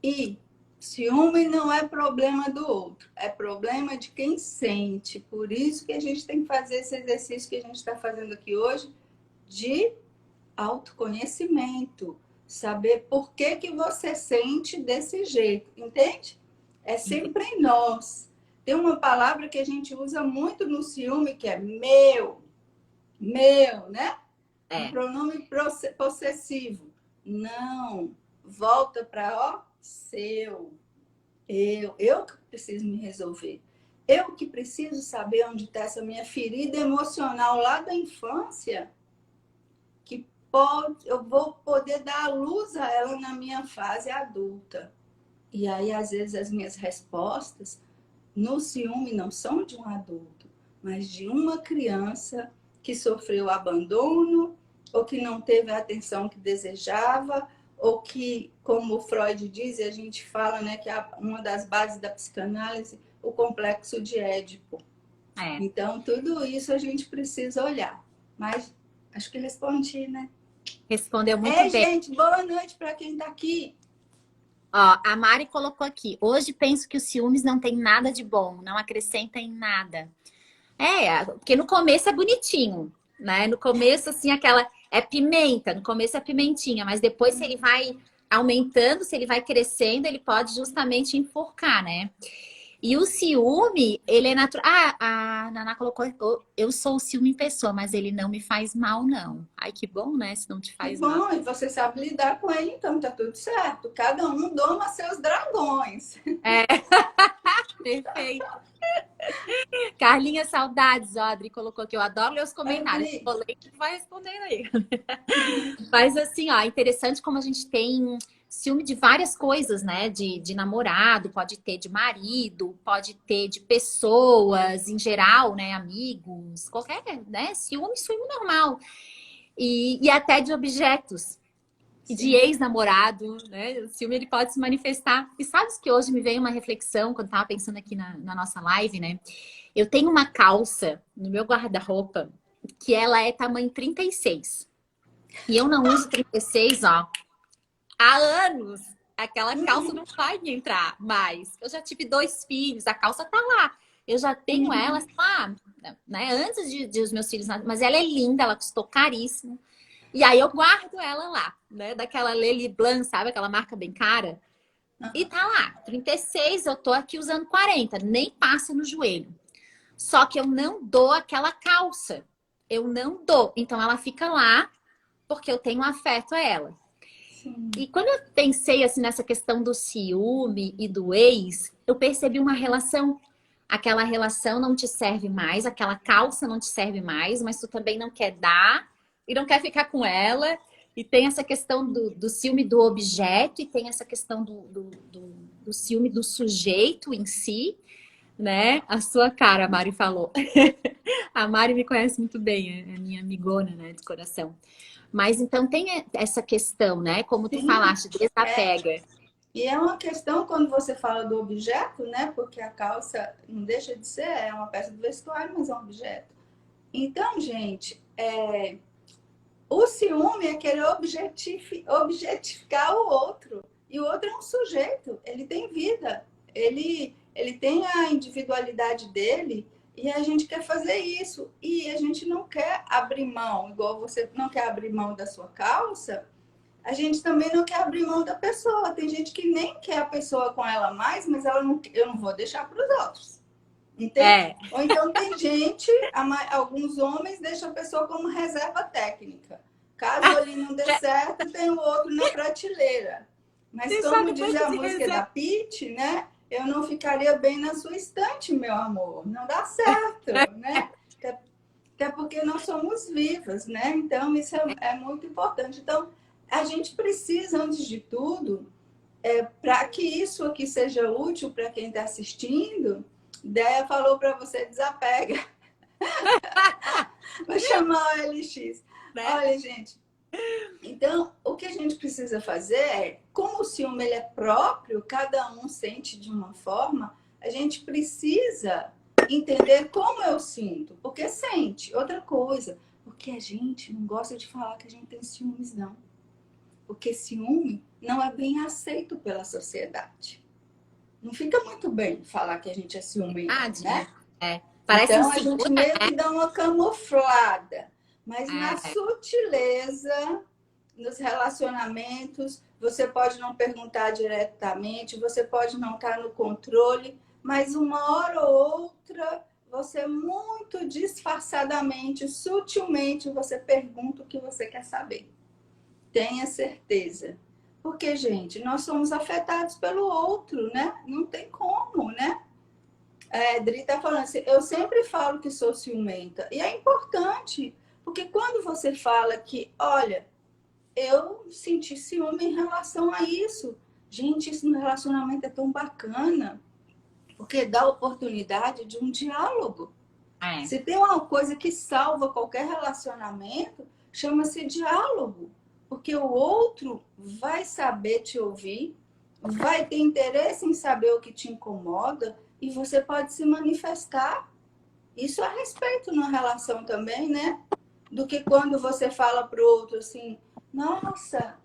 E ciúme não é problema do outro, é problema de quem sente. Por isso que a gente tem que fazer esse exercício que a gente está fazendo aqui hoje de autoconhecimento. Saber por que, que você sente desse jeito, entende? É sempre em nós. Tem uma palavra que a gente usa muito no ciúme que é meu, né? Um É. pronome possessivo. Não, volta para ó, seu. Eu que preciso me resolver. Eu que preciso saber onde está essa minha ferida emocional lá da infância, que eu vou poder dar a luz a ela na minha fase adulta. E aí, às vezes, as minhas respostas no ciúme não são de um adulto, mas de uma criança que sofreu abandono, ou que não teve a atenção que desejava, ou que, como o Freud diz, e a gente fala, né, que é uma das bases da psicanálise, o complexo de Édipo. É. Então, tudo isso a gente precisa olhar. Mas acho que respondi, né? Respondeu muito bem. Gente, boa noite para quem está aqui. Ó, a Mari colocou aqui. Hoje penso que os ciúmes não tem nada de bom, não acrescenta em nada. Porque no começo é bonitinho, né? No começo, assim, aquela... É pimenta, no começo é pimentinha, mas depois se ele vai aumentando, se ele vai crescendo, ele pode justamente enforcar, né? E o ciúme, ele é natural. Ah, a Naná colocou, eu sou o ciúme em pessoa, mas ele não me faz mal, não. Ai, que bom, né? Se não te Que faz mal. bom, e você sabe lidar com ele, então tá tudo certo. Cada um doma seus dragões. É, perfeito. Carlinha, saudades, ó, a Adri colocou aqui. Eu adoro ler os comentários. Adri, Vou ler e vai respondendo aí. Mas assim, ó, é interessante como a gente tem ciúme de várias coisas, né? De namorado, pode ter de marido, pode ter de pessoas em geral, né? Amigos, qualquer, né? Ciúme normal. E até de objetos. E de sim. ex-namorado, né? O ciúme ele pode se manifestar. E sabes que hoje me veio uma reflexão, quando eu tava pensando aqui na nossa live, né? Eu tenho uma calça no meu guarda-roupa que ela é tamanho 36. E eu não uso 36, ó, há anos. Aquela calça não vai me entrar mais. Eu já tive 2 filhos, a calça tá lá. Eu já tenho ela, sei lá, né? Antes de os meus filhos, mas ela é linda, ela custou caríssimo. E aí eu guardo ela lá, né? Daquela Lely Blanc, sabe? Aquela marca bem cara. E tá lá, 36, eu tô aqui usando 40, nem passa no joelho. Só que eu não dou aquela calça. Eu não dou. Então ela fica lá porque eu tenho afeto a ela. Sim. E quando eu pensei assim nessa questão do ciúme e do ex, eu percebi uma relação. Aquela relação não te serve mais, aquela calça não te serve mais, mas tu também não quer dar e não quer ficar com ela. E tem essa questão do ciúme do objeto e tem essa questão do ciúme do sujeito em si, né? A sua cara, a Mari falou. A Mari me conhece muito bem, é minha amigona, né, de coração. Mas então tem essa questão, né? Como tu Sim. falaste, É, desapega. e é uma questão quando você fala do objeto, né? Porque a calça não deixa de ser, é uma peça do vestuário, mas é um objeto. Então, gente, o ciúme é querer objetificar o outro. E o outro é um sujeito, ele tem vida, ele tem a individualidade dele e a gente quer fazer isso. E a gente não quer abrir mão, igual você não quer abrir mão da sua calça, a gente também não quer abrir mão da pessoa. Tem gente que nem quer a pessoa com ela mais, mas ela não, eu não vou deixar para os outros. Entende? É, Ou então tem gente, alguns homens deixam a pessoa como reserva técnica. Caso ele não dê certo, tem o outro na prateleira. Mas deixar como no diz banco a de música da reserva. Pitty, né? Eu não ficaria bem na sua estante, meu amor. Não dá certo, né? Até porque nós somos vivas, né? Então isso é muito importante. Então a gente precisa, antes de tudo, para que isso aqui seja útil para quem está assistindo, Deia falou para você, desapega. Vou chamar o LX. Né? Olha, gente, então o que a gente precisa fazer é, como o ciúme ele é próprio, cada um sente de uma forma, a gente precisa entender como eu sinto, porque sente. Outra coisa, porque a gente não gosta de falar que a gente tem ciúmes, não. Porque ciúme não é bem aceito pela sociedade. Não fica muito bem falar que a gente é ciumento, né? Parece Então, a insegura, gente meio que dá uma camuflada. Mas na é, sutileza, nos relacionamentos, você pode não perguntar diretamente, você pode não estar no controle, mas uma hora ou outra, você muito disfarçadamente, sutilmente, você pergunta o que você quer saber. Tenha certeza. Porque, gente, nós somos afetados pelo outro, né? Não tem como, né? Dri tá falando assim, eu sempre falo que sou ciumenta. E é importante, porque quando você fala que, olha, eu senti ciúme em relação a isso. Gente, isso no relacionamento é tão bacana, porque dá oportunidade de um diálogo. é, Se tem uma coisa que salva qualquer relacionamento, chama-se diálogo. Porque o outro vai saber te ouvir, vai ter interesse em saber o que te incomoda e você pode se manifestar. Isso é respeito na relação também, né? Do que quando você fala para o outro assim, nossa,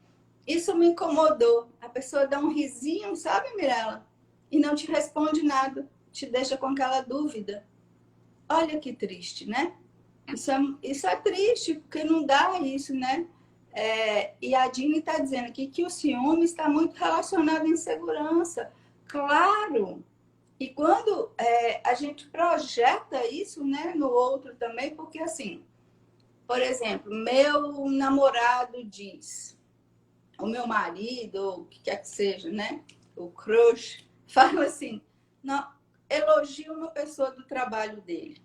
isso me incomodou. A pessoa dá um risinho, sabe, Mirella? E não te responde nada, te deixa com aquela dúvida. Olha que triste, né? Isso é triste, porque não dá isso, né? E a Dini está dizendo aqui que o ciúme está muito relacionado à insegurança. Claro! E quando a gente projeta isso, né, no outro também, porque assim, por exemplo, meu namorado diz, o meu marido, ou o que quer que seja, né? O crush, fala assim, não, elogia uma pessoa do trabalho dele.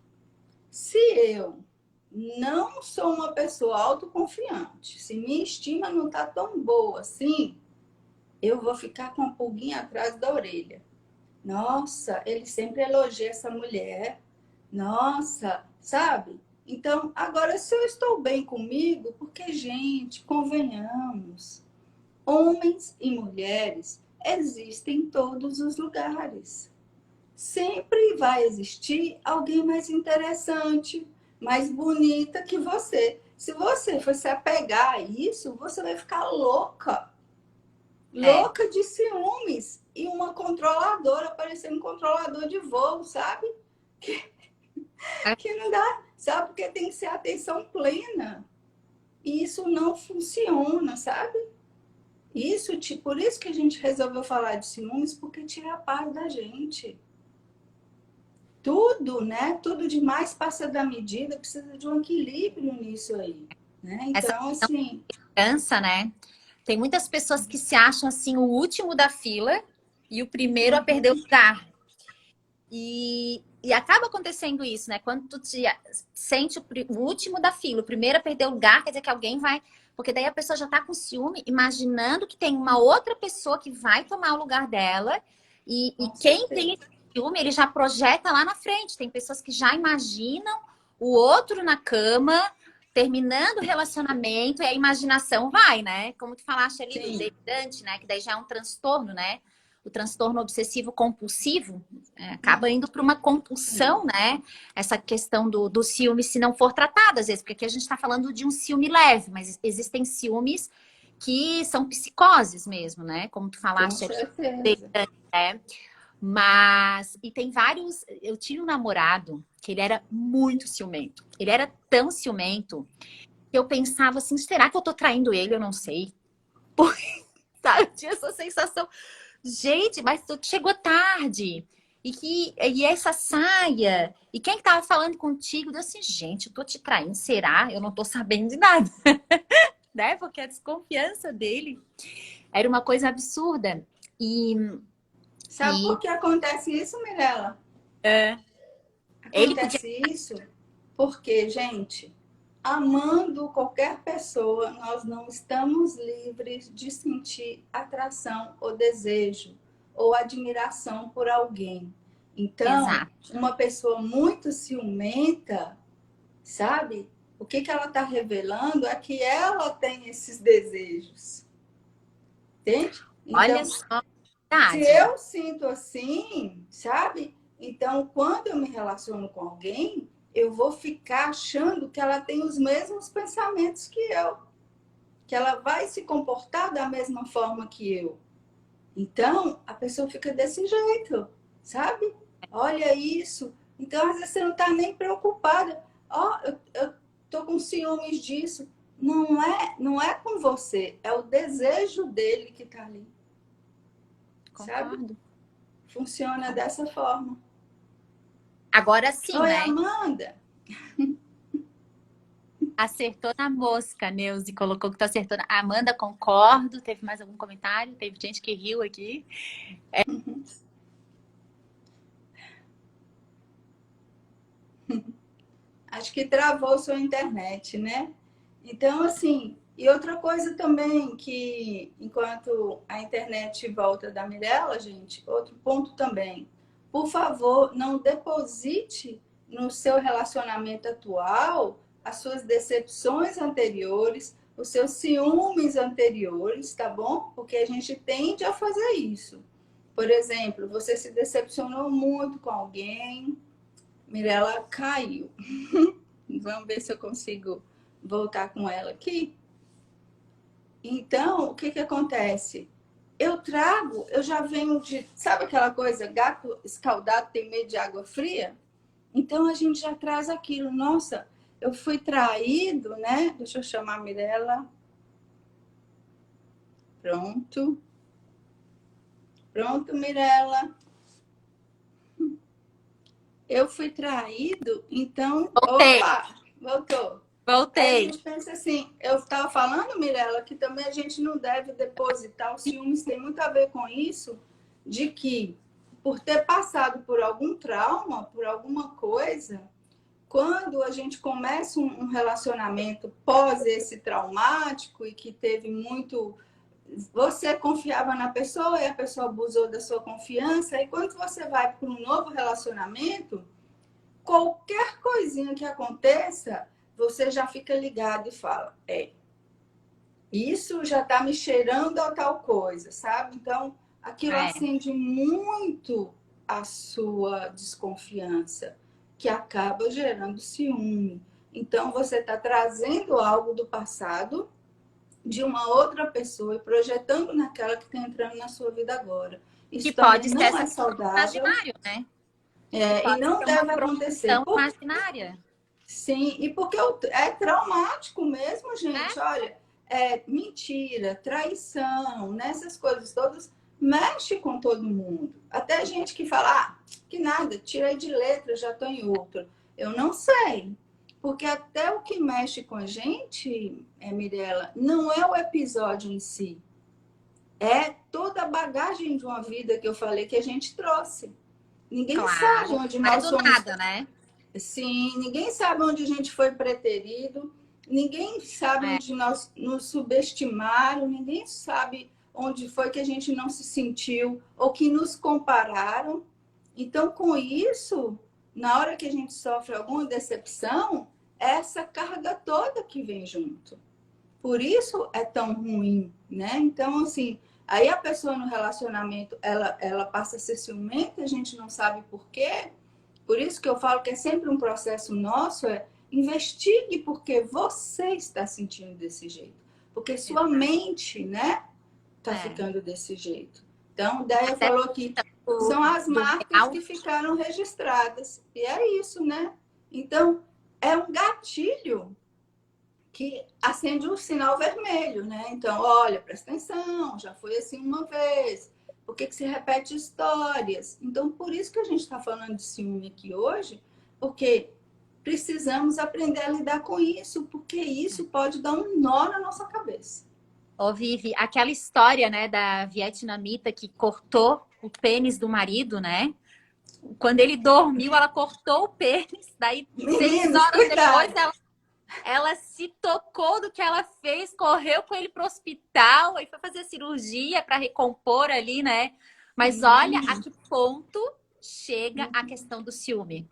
Se eu não sou uma pessoa autoconfiante, se minha estima não está tão boa assim, eu vou ficar com a pulguinha atrás da orelha. Nossa, ele sempre elogia essa mulher. Nossa, sabe? Então, agora, se eu estou bem comigo, porque, gente, convenhamos, homens e mulheres existem em todos os lugares. Sempre vai existir alguém mais interessante, mais bonita que você. Se você for se apegar a isso, você vai ficar louca. é, Louca de ciúmes. E uma controladora, parecendo um controlador de voo, sabe? é. Que não dá, sabe? Porque tem que ser atenção plena. E isso não funciona, sabe? Por isso que a gente resolveu falar de ciúmes, porque tira a paz da gente. Tudo, né? Tudo demais passa da medida, precisa de um equilíbrio nisso aí. Né? Essa Então, assim. criança, né? Tem muitas pessoas que se acham assim o último da fila e o primeiro a perder o lugar. E acaba acontecendo isso, né? Quando tu te sente o último da fila, o primeiro a perder o lugar, quer dizer que alguém vai. Porque daí a pessoa já tá com ciúme, imaginando que tem uma outra pessoa que vai tomar o lugar dela. E Com quem certeza. tem esse ciúme, ele já projeta lá na frente. Tem pessoas que já imaginam o outro na cama, terminando o relacionamento, e a imaginação vai, né? Como tu falaste ali do Sim. delirante, né? Que daí já é um transtorno, né? O transtorno obsessivo compulsivo acaba indo para uma compulsão, né? Essa questão do ciúme, se não for tratado, às vezes, porque aqui a gente está falando de um ciúme leve, mas existem ciúmes que são psicoses mesmo, né? Como tu Com falaste aqui, certeza. né? Mas, e tem vários. Eu tinha um namorado que ele era muito ciumento. Ele era tão ciumento que eu pensava assim: será que eu tô traindo ele? Eu não sei. Sabe? Eu tinha essa sensação. Gente, mas tu chegou tarde. E essa saia? E quem que tava falando contigo? Eu assim, gente, eu tô te traindo, será? Eu não tô sabendo de nada, né? Porque a desconfiança dele era uma coisa absurda. E, Sabe e por que acontece isso, Mirella? é, ele podia. Acontece isso porque, gente, amando qualquer pessoa, nós não estamos livres de sentir atração ou desejo ou admiração por alguém. Então, Exato. uma pessoa muito ciumenta, sabe? O que ela está revelando é que ela tem esses desejos, entende? Olha Então, só, se verdade. eu sinto assim, sabe? Então, quando eu me relaciono com alguém, eu vou ficar achando que ela tem os mesmos pensamentos que eu. que ela vai se comportar da mesma forma que eu. Então, a pessoa fica desse jeito, sabe? Olha isso. Então, às vezes, você não está nem preocupada. Ó, eu tô com ciúmes disso. Não é com você, é o desejo dele que está ali. Sabe? Concordo. Funciona dessa forma. Agora sim, Oi, né? Amanda. Acertou na mosca, Neuza, colocou que tá acertando. Amanda, concordo. Teve mais algum comentário? Teve gente que riu aqui. Acho que travou sua internet, né? Então, assim, e outra coisa também que, enquanto a internet volta da Mirella, gente, outro ponto também. Por favor, não deposite no seu relacionamento atual as suas decepções anteriores, os seus ciúmes anteriores, tá bom? Porque a gente tende a fazer isso. Por exemplo, você se decepcionou muito com alguém, Mirella caiu. Vamos ver se eu consigo voltar com ela aqui. Então, o que acontece? Eu já venho de, sabe aquela coisa, gato escaldado tem medo de água fria? Então a gente já traz aquilo, nossa, eu fui traído, né? Deixa eu chamar a Mirella. Pronto. Pronto, Mirella. Eu fui traído, então. Voltei. Opa! Voltou. Aí a Voltei. gente pensa assim, eu estava falando, Mirella, que também a gente não deve depositar, os ciúmes tem muito a ver com isso, de que por ter passado por algum trauma, por alguma coisa, quando a gente começa um relacionamento pós esse traumático e que teve muito. Você confiava na pessoa e a pessoa abusou da sua confiança, e quando você vai para um novo relacionamento, qualquer coisinha que aconteça, você já fica ligado e fala, isso já está me cheirando a tal coisa, sabe? Então, aquilo acende muito a sua desconfiança, que acaba gerando ciúme. Então, você está trazendo algo do passado de uma outra pessoa e projetando naquela que está entrando na sua vida agora. Isso Que também pode ser não é essa saudável. imaginário, né? E Pode não ser uma deve acontecer. projeção imaginária. Sim, e porque é traumático mesmo, gente. Olha, mentira, traição, nessas coisas todas, mexe com todo mundo. Até gente que fala, que nada, tirei de letra, já estou em outra. Eu não sei. Porque até o que mexe com a gente, Mirella, não é o episódio em si. É toda a bagagem de uma vida que eu falei que a gente trouxe. Ninguém sabe Claro. onde Não é nós do somos. nada, né? Sim, ninguém sabe onde a gente foi preterido, ninguém sabe onde nós nos subestimaram, ninguém sabe onde foi que a gente não se sentiu ou que nos compararam. Então, com isso, na hora que a gente sofre alguma decepção, é essa carga toda que vem junto. Por isso é tão ruim, né? Então, assim, aí a pessoa no relacionamento, ela passa a ser ciumenta, a gente não sabe por quê. Por isso que eu falo que é sempre um processo nosso, investigue porque você está sentindo desse jeito. Porque sua mente, né, está ficando desse jeito. Então, Déia falou que são as marcas que ficaram registradas. E é isso, né? Então, é um gatilho que acende um sinal vermelho, né? Então, olha, presta atenção, já foi assim uma vez. Por que se repete histórias? Então, por isso que a gente está falando de ciúme aqui hoje, porque precisamos aprender a lidar com isso, porque isso pode dar um nó na nossa cabeça. Ô, Vivi, aquela história, né, da vietnamita que cortou o pênis do marido, né? Quando ele dormiu, ela cortou o pênis, daí 6 horas depois ela se tocou do que ela fez, correu com ele pro hospital, aí foi fazer cirurgia para recompor ali, né? Mas olha a que ponto chega a questão do ciúme.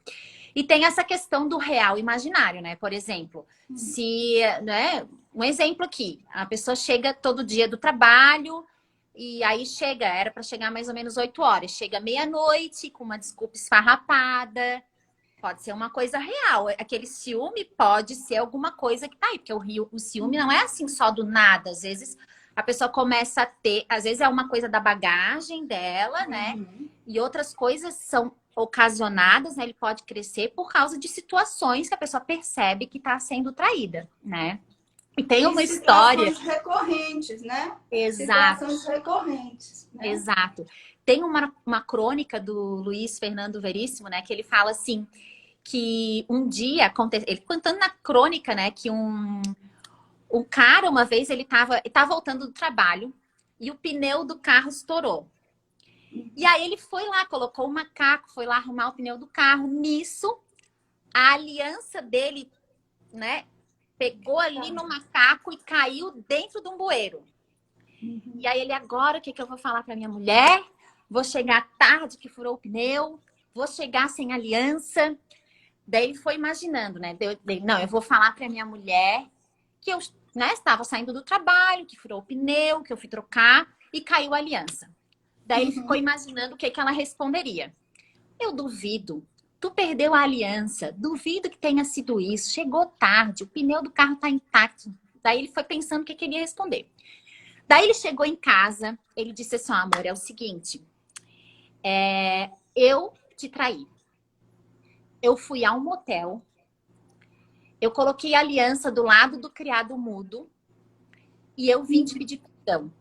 E tem essa questão do real imaginário, né? Por exemplo, se, né? Um exemplo aqui, a pessoa chega todo dia do trabalho e aí era para chegar mais ou menos 8 horas, chega meia-noite com uma desculpa esfarrapada. Pode ser uma coisa real. Aquele ciúme pode ser alguma coisa que tá aí. Porque o ciúme não é assim só do nada. Às vezes a pessoa começa a ter... Às vezes é uma coisa da bagagem dela, né? Uhum. E outras coisas são ocasionadas, né? Ele pode crescer por causa de situações que a pessoa percebe que está sendo traída, né? E tem E uma história... situações recorrentes, né? Exato. Situações recorrentes, né? Exato. Tem uma crônica do Luiz Fernando Veríssimo, né? Que ele fala assim, que um dia aconteceu... Ele contando na crônica, né? Que um cara, uma vez, ele tava voltando do trabalho e o pneu do carro estourou. E aí ele foi lá, colocou o macaco, foi lá arrumar o pneu do carro. Nisso, a aliança dele, né? Pegou ali no macaco e caiu dentro de um bueiro. E aí ele, agora o que eu vou falar para minha mulher? Vou chegar tarde que furou o pneu, vou chegar sem aliança. Daí ele foi imaginando, né? Não, eu vou falar para minha mulher que eu, né, estava saindo do trabalho, que furou o pneu, que eu fui trocar e caiu a aliança. Daí ele ficou imaginando o que ela responderia. Eu duvido. Tu perdeu a aliança. Duvido que tenha sido isso. Chegou tarde, o pneu do carro tá intacto. Daí ele foi pensando o que ele ia responder. Daí ele chegou em casa, ele disse assim, amor, é o seguinte, eu te traí. Eu fui a um motel, eu coloquei a aliança do lado do criado mudo e eu vim te pedir perdão.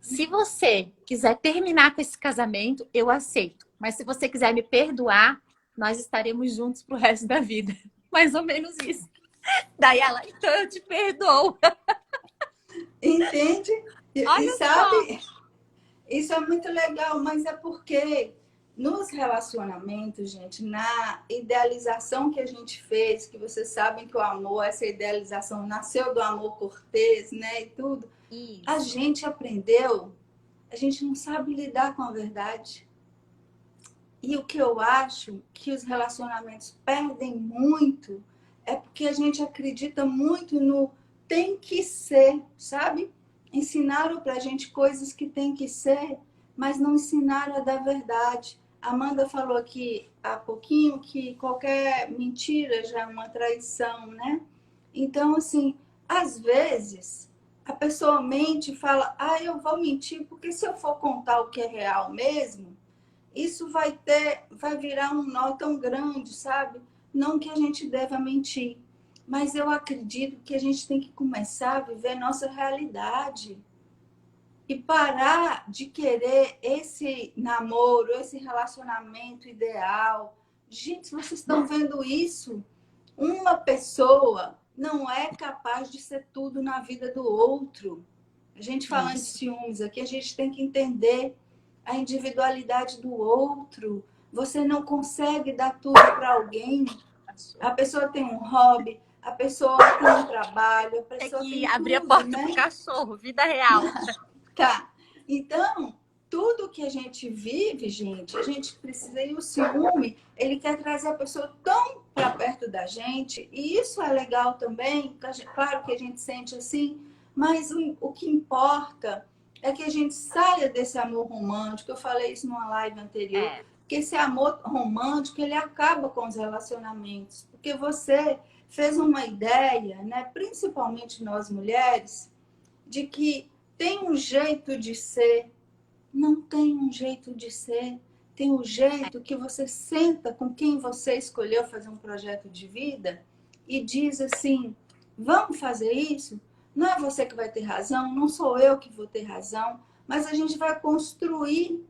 Se você quiser terminar com esse casamento, eu aceito. Mas se você quiser me perdoar, nós estaremos juntos pro resto da vida. Mais ou menos isso. Daí ela, então eu te perdoo. Entende? E Olha sabe, só. isso é muito legal, mas é porque nos relacionamentos, gente, na idealização que a gente fez, que vocês sabem que o amor, essa idealização nasceu do amor cortês, né, e tudo, a Isso. gente aprendeu, a gente não sabe lidar com a verdade. E o que eu acho que os relacionamentos perdem muito é porque a gente acredita muito no tem que ser, sabe? Ensinaram pra gente coisas que tem que ser, mas não ensinaram a da verdade. A Amanda falou aqui há pouquinho que qualquer mentira já é uma traição, né? Então, assim, às vezes a pessoa mente e fala, eu vou mentir, porque se eu for contar o que é real mesmo, isso vai virar um nó tão grande, sabe? Não que a gente deva mentir, mas eu acredito que a gente tem que começar a viver nossa realidade e parar de querer esse namoro, esse relacionamento ideal. Gente, vocês estão vendo isso? Uma pessoa não é capaz de ser tudo na vida do outro. A gente falando de Isso. ciúmes aqui, a gente tem que entender a individualidade do outro. Você não consegue dar tudo para alguém. A pessoa tem um hobby, a pessoa tem um trabalho, a Tem pessoa que tem abrir a tudo, porta pro né? cachorro, vida real. Tá. Então, tudo que a gente vive, gente, a gente precisa. E o ciúme, ele quer trazer a pessoa tão para perto da gente, e isso é legal também, claro que a gente sente assim, mas o que importa é que a gente saia desse amor romântico. Eu falei isso numa live anterior, que esse amor romântico, ele acaba com os relacionamentos, porque você fez uma ideia, né, principalmente nós mulheres, de que tem um jeito de ser. Não tem um jeito de ser. Tem um jeito que você senta com quem você escolheu fazer um projeto de vida e diz assim, vamos fazer isso? Não é você que vai ter razão, não sou eu que vou ter razão, mas a gente vai construir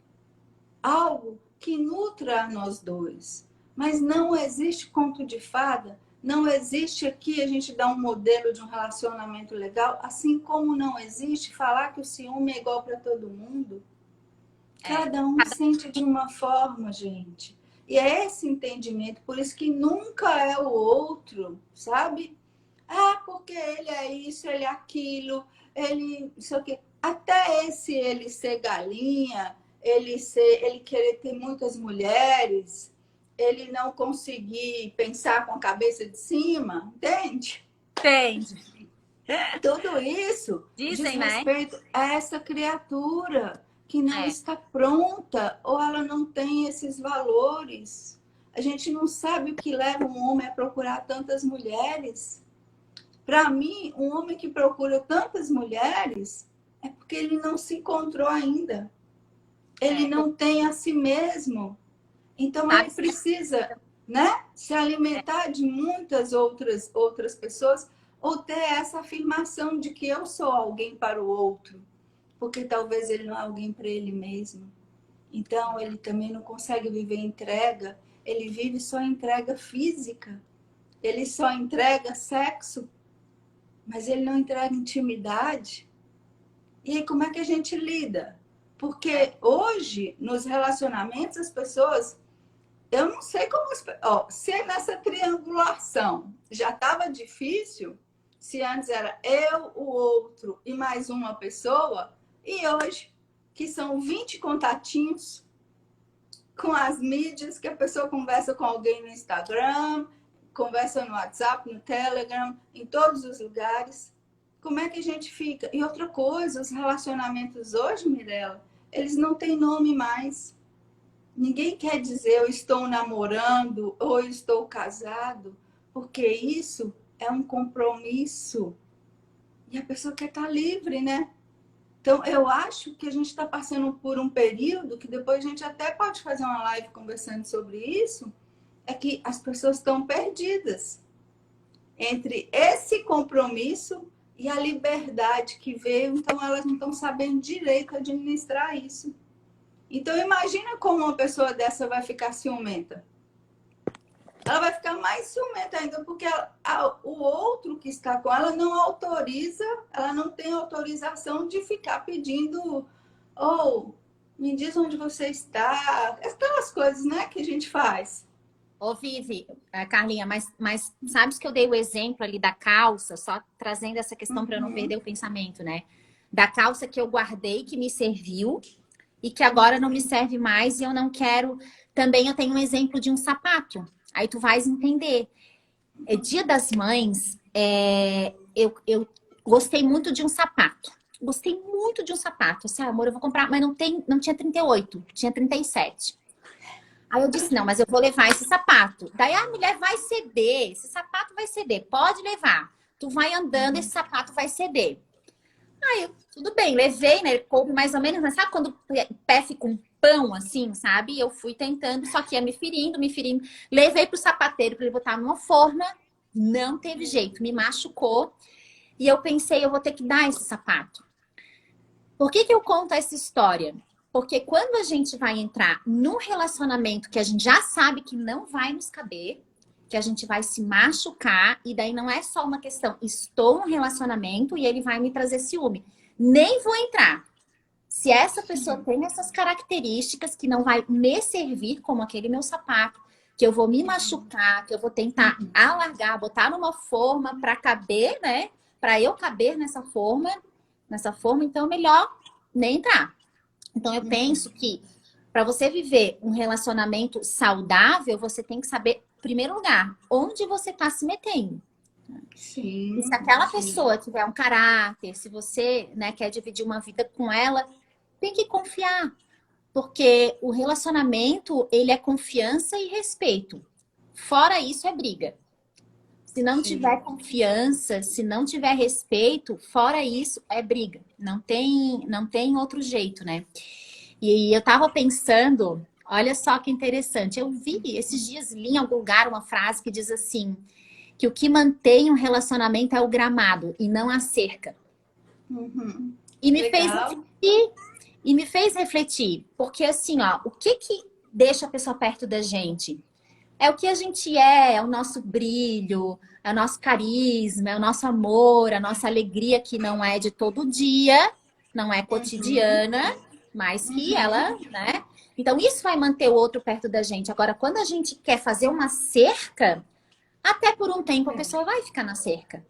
algo que nutra a nós dois. Mas não existe conto de fada, não existe aqui a gente dar um modelo de um relacionamento legal, assim como não existe falar que o ciúme é igual para todo mundo. Cada um sente de uma forma, gente. E é esse entendimento, por isso que nunca é o outro, sabe? Porque ele é isso, ele é aquilo, ele isso aqui. Até esse ele ser galinha, ele querer ter muitas mulheres, ele não conseguir pensar com a cabeça de cima, entende? Entende? Tudo isso diz Dizem, né? respeito a essa criatura que não está pronta ou ela não tem esses valores. A gente não sabe o que leva um homem a procurar tantas mulheres. Para mim, um homem que procura tantas mulheres é porque ele não se encontrou ainda. Ele não tem a si mesmo. Então, ele precisa, né, se alimentar de muitas outras pessoas ou ter essa afirmação de que eu sou alguém para o outro. Porque talvez ele não é alguém para ele mesmo. Então, ele também não consegue viver entrega. Ele vive só entrega física. Ele só entrega sexo. Mas ele não entrega intimidade. E aí, como é que a gente lida? Porque hoje, nos relacionamentos, as pessoas... Eu não sei como... se nessa triangulação já estava difícil, se antes era eu, o outro e mais uma pessoa, e hoje, que são 20 contatinhos com as mídias, que a pessoa conversa com alguém no Instagram, conversa no WhatsApp, no Telegram, em todos os lugares. Como é que a gente fica? E outra coisa, os relacionamentos hoje, Mirella, eles não têm nome mais. Ninguém quer dizer eu estou namorando ou eu estou casado, porque isso é um compromisso. E a pessoa quer estar livre, né? Então, eu acho que a gente está passando por um período que depois a gente até pode fazer uma live conversando sobre isso, é que as pessoas estão perdidas entre esse compromisso e a liberdade que veio, então elas não estão sabendo direito administrar isso. Então, imagina como uma pessoa dessa vai ficar ciumenta. Ela vai ficar mais ciumenta ainda, porque o outro que está com ela não autoriza, ela não tem autorização de ficar pedindo, me diz onde você está, aquelas coisas, né, que a gente faz. Ô, Vivi, Carlinha, mas sabes que eu dei o exemplo ali da calça, só trazendo essa questão para eu não perder o pensamento, né? Da calça que eu guardei, que me serviu e que agora não me serve mais e eu não quero. Também eu tenho um exemplo de um sapato. Aí tu vais entender. É Dia das Mães, eu gostei muito de um sapato. Gostei muito de um sapato. Assim, amor, eu vou comprar, mas não tinha 38, tinha 37. Aí eu disse, não, mas eu vou levar esse sapato. Daí a mulher vai ceder, esse sapato vai ceder, pode levar. Tu vai andando, esse sapato vai ceder. Aí, tudo bem, levei, né? Coube mais ou menos, mas sabe quando o pé fica um pão, assim, sabe? Eu fui tentando, só que ia me ferindo. Levei pro sapateiro para ele botar numa forma, não teve jeito, me machucou. E eu pensei, eu vou ter que dar esse sapato. Por que eu conto essa história? Porque quando a gente vai entrar num relacionamento que a gente já sabe que não vai nos caber, que a gente vai se machucar, e daí não é só uma questão, estou num relacionamento e ele vai me trazer ciúme. Nem vou entrar. Se essa pessoa tem essas características que não vai me servir como aquele meu sapato, que eu vou me machucar, que eu vou tentar alargar, botar numa forma para caber, né? Para eu caber nessa forma, então melhor nem entrar. Então eu penso que para você viver um relacionamento saudável, você tem que saber, em primeiro lugar, onde você está se metendo. Sim, e se aquela pessoa tiver um caráter, se você, né, quer dividir uma vida com ela, tem que confiar. Porque o relacionamento, ele é confiança e respeito. Fora isso, é briga. Se não tiver confiança, se não tiver respeito, fora isso, é briga. Não tem outro jeito, né? E eu tava pensando, olha só que interessante. Eu vi, esses dias li em algum lugar uma frase que diz assim, que o que mantém um relacionamento é o gramado e não a cerca. E me fez refletir. Porque assim, ó, o que deixa a pessoa perto da gente? É o que a gente é o nosso brilho, é o nosso carisma, é o nosso amor, a nossa alegria que não é de todo dia, não é cotidiana, mas que ela, né? Então isso vai manter o outro perto da gente. Agora, quando a gente quer fazer uma cerca, até por um tempo a pessoa vai ficar na cerca.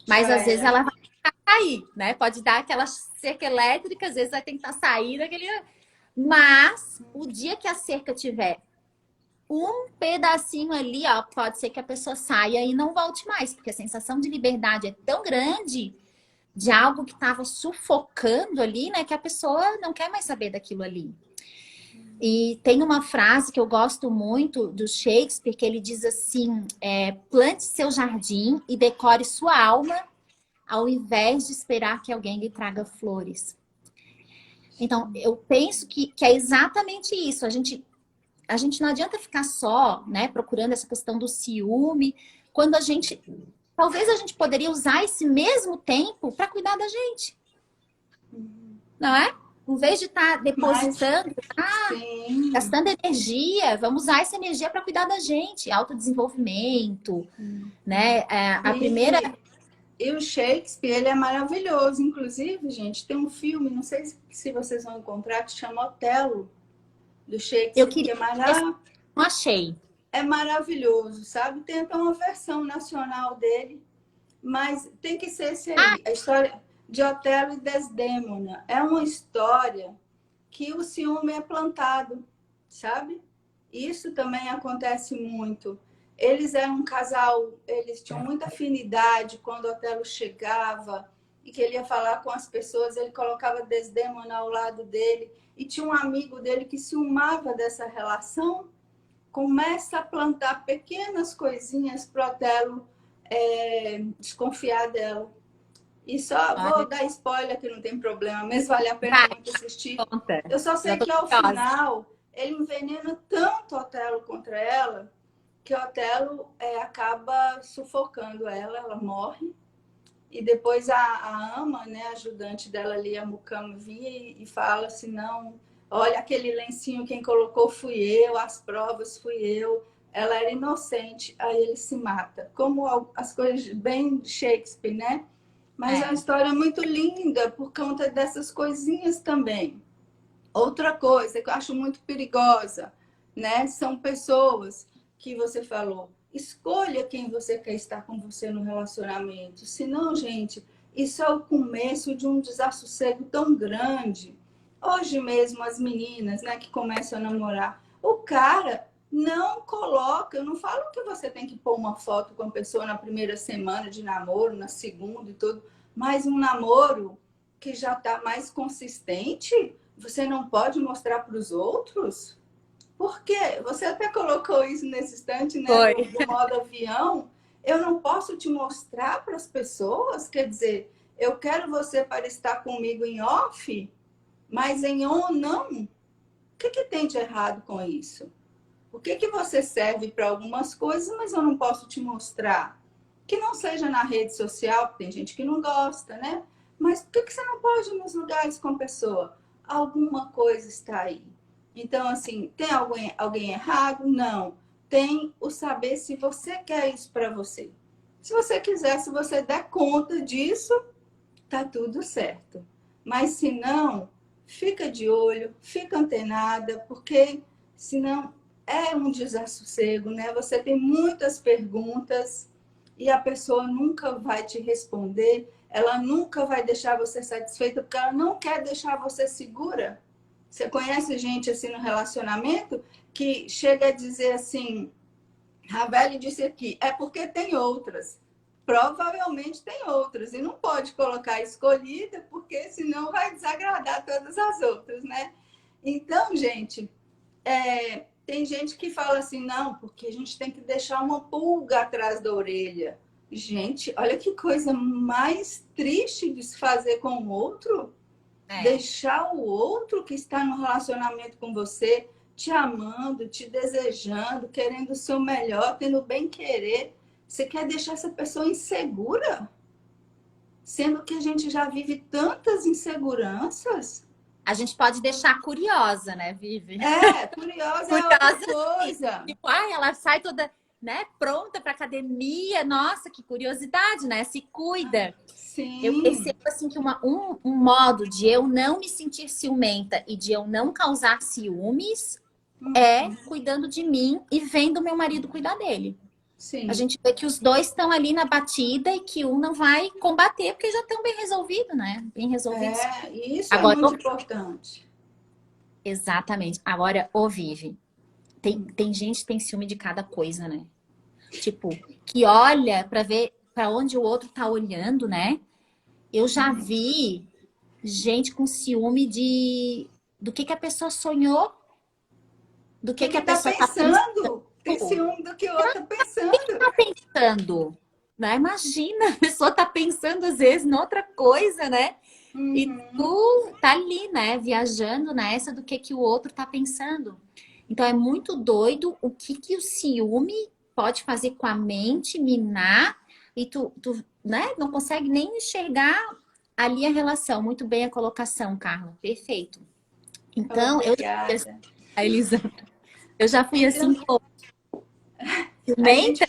Mas às vezes ela vai cair, né? Pode dar aquela cerca elétrica, às vezes vai tentar sair daquele... Mas o dia que a cerca tiver um pedacinho ali, ó, pode ser que a pessoa saia e não volte mais, porque a sensação de liberdade é tão grande de algo que estava sufocando ali, né, que a pessoa não quer mais saber daquilo ali. E tem uma frase que eu gosto muito do Shakespeare, que ele diz assim, plante seu jardim e decore sua alma, ao invés de esperar que alguém lhe traga flores. Então, eu penso que é exatamente isso. A gente não adianta ficar só, né, procurando essa questão do ciúme, quando talvez a gente poderia usar esse mesmo tempo para cuidar da gente, não é? Em vez de estar Mas, depositando, sim. gastando energia, vamos usar essa energia para cuidar da gente, autodesenvolvimento, né? A primeira. E o Shakespeare, ele é maravilhoso. Inclusive, gente, tem um filme, não sei se vocês vão encontrar, que chama Otelo, do Eu Shakespeare, que queria. Não achei. é maravilhoso, sabe? Tem até uma versão nacional dele, mas tem que ser esse Ah, aí. A história de Otelo e Desdémona. É uma história que o ciúme é plantado, sabe? Isso também acontece muito. Eles eram um casal, eles tinham muita afinidade quando Otelo chegava e que ele ia falar com as pessoas, ele colocava Desdémona ao lado dele e tinha um amigo dele que ciumava dessa relação, começa a plantar pequenas coisinhas para Otelo desconfiar dela. E só vou olha, dar spoiler que não tem problema, mesmo vale a pena vai, muito assistir. conta. Eu só Já sei tô que ao curiosa. final ele envenena tanto Otelo contra ela que Otelo acaba sufocando ela, ela morre. E depois a ama, né, a ajudante dela ali, a Mukama, vem e fala assim, não, olha aquele lencinho, quem colocou fui eu, as provas fui eu, ela era inocente, aí ele se mata. Como as coisas bem de Shakespeare, né? Mas é uma É. história muito linda por conta dessas coisinhas também. Outra coisa que eu acho muito perigosa, né? São pessoas que você falou, escolha quem você quer estar com você no relacionamento. Senão, gente, isso é o começo de um desassossego tão grande. Hoje mesmo, as meninas, né, que começam a namorar, o cara não coloca, eu não falo que você tem que pôr uma foto com a pessoa na primeira semana de namoro, na segunda e tudo, mas um namoro que já está mais consistente, você não pode mostrar para os outros? Porque você até colocou isso nesse instante, né, Foi. do modo avião. Eu não posso te mostrar para as pessoas, quer dizer, eu quero você para estar comigo em off, mas em on não. O que tem de errado com isso? Por que você serve para algumas coisas, mas eu não posso te mostrar? Que não seja na rede social, porque tem gente que não gosta, né? Mas por que você não pode ir nos lugares com a pessoa? Alguma coisa está aí. Então, assim, tem alguém errado? Não. Tem o saber se você quer isso para você. Se você quiser, se você der conta disso, tá tudo certo. Mas se não, fica de olho, fica antenada, porque senão é um desassossego, né? Você tem muitas perguntas e a pessoa nunca vai te responder, ela nunca vai deixar você satisfeita, porque ela não quer deixar você segura. Você conhece gente assim no relacionamento que chega a dizer assim, Ravelli disse aqui, é porque tem outras. Provavelmente tem outras. E não pode colocar escolhida, porque senão vai desagradar todas as outras, né? Então, gente, tem gente que fala assim, não, porque a gente tem que deixar uma pulga atrás da orelha. Gente, olha que coisa mais triste de se fazer com o outro. É. Deixar o outro que está no relacionamento com você, te amando, te desejando, querendo o seu melhor, tendo bem querer. Você quer deixar essa pessoa insegura? Sendo que a gente já vive tantas inseguranças. A gente pode deixar curiosa, né, Vivi? Curiosa é outra Curiosa, sim. coisa. Tipo, ai, ela sai toda, né, pronta para academia. Nossa, que curiosidade, né? Se cuida. Eu Sim. percebo assim que um modo de eu não me sentir ciumenta e de eu não causar ciúmes é cuidando de mim e vendo meu marido cuidar dele. A Sim. gente vê que os dois estão ali na batida e que um não vai combater porque já estão bem resolvidos, né? Bem resolvidos. E isso é Agora, muito importante. exatamente. Agora, ô Vivi, tem gente que tem ciúme de cada coisa, né? Tipo, que olha para ver para onde o outro tá olhando, né? Eu já vi gente com ciúme do que a pessoa sonhou. do Do que que a está pessoa está pensando. pensando. Tem ciúme do que o outro está O que pensando. tá pensando? Né? Imagina, a pessoa tá pensando às vezes noutra coisa, né? E Uhum. tu tá ali, né? Viajando nessa do que o outro tá pensando. Então é muito doido o que o ciúme pode fazer com a mente, minar, e tu, né? Não consegue nem enxergar ali a relação. Muito bem a colocação, Carla. Perfeito. Então, eu já fui assim, Obrigada. a Elisa, eu já fui Então, assim, pô, a ciumenta.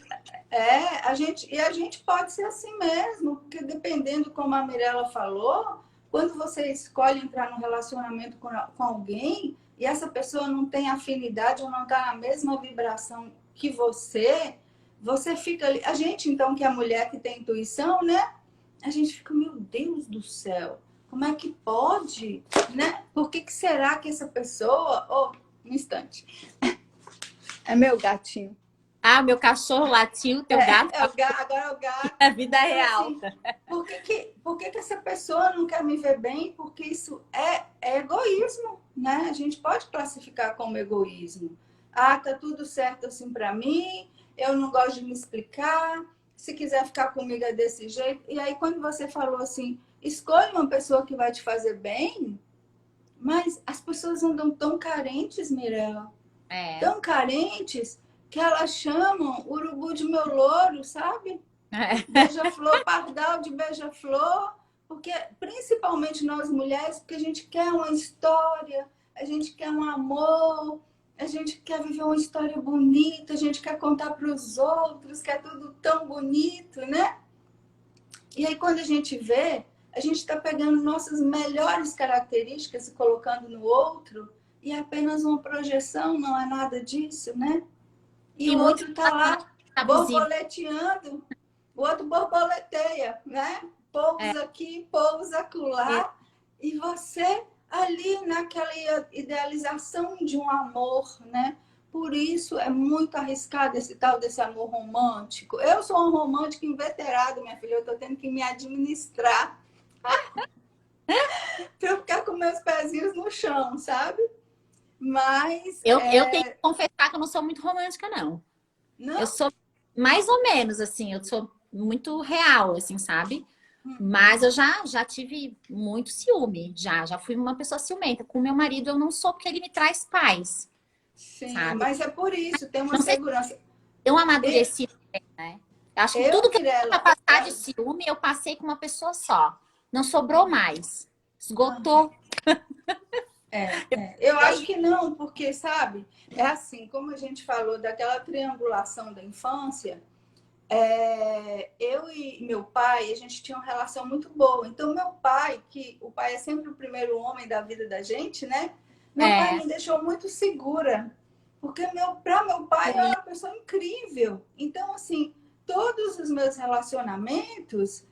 gente a gente pode ser assim mesmo, porque dependendo como a Mirella falou, quando você escolhe entrar num relacionamento com alguém e essa pessoa não tem afinidade ou não está na mesma vibração que você fica ali. A gente, então, que é a mulher que tem intuição, né? A gente fica, meu Deus do céu, como é que pode, né? Por que será que essa pessoa... Oh, um instante. É meu gatinho. Ah, meu cachorro latiu, teu gato É o gato, agora é o gato. é vida Então, real. assim, por que essa pessoa não quer me ver bem? Porque isso é egoísmo, né? A gente pode classificar como egoísmo. Ah, tá tudo certo assim para mim, eu não gosto de me explicar, se quiser ficar comigo é desse jeito. E aí, quando você falou assim, escolha uma pessoa que vai te fazer bem, mas as pessoas andam tão carentes, Mirella, É. tão carentes, que elas chamam urubu de meu louro, sabe? É. Beija-flor, pardal de beija-flor, porque principalmente nós mulheres, porque a gente quer uma história, a gente quer um amor, a gente quer viver uma história bonita, a gente quer contar para os outros, que é tudo tão bonito, né? E aí quando a gente vê, a gente está pegando nossas melhores características e colocando no outro, e é apenas uma projeção, não é nada disso, né? E E o muito outro está lá abusivo. borboleteando, o outro borboleteia, né? É. Pousos aqui, pousos É. acolá, e você ali naquela idealização de um amor, né? Por isso é muito arriscado esse tal desse amor romântico. Eu sou um romântico inveterado, minha filha, eu tô tendo que me administrar para eu ficar com meus pezinhos no chão, sabe? Mas, Eu tenho que confessar que eu não sou muito romântica, não. Eu não. sou mais ou menos, assim, eu sou muito real, assim, sabe? Mas eu já tive muito ciúme, já fui uma pessoa ciumenta. Com meu marido eu não sou, porque ele me traz paz, Sim, sabe? mas é por isso, tem uma Não sei se segurança. eu E- amadureci, né? Eu acho que Eu, tudo que eu tinha Mirella, passar de ciúme, eu passei com uma pessoa só. Não sobrou mais. Esgotou. eu E acho aí, que não, porque, sabe, é assim, como a gente falou daquela triangulação da infância, eu e meu pai, a gente tinha uma relação muito boa. Então, meu pai, que o pai é sempre o primeiro homem da vida da gente, né? Meu pai é, me deixou muito segura, porque para meu pai eu era uma pessoa incrível. Então, assim, todos os meus relacionamentos,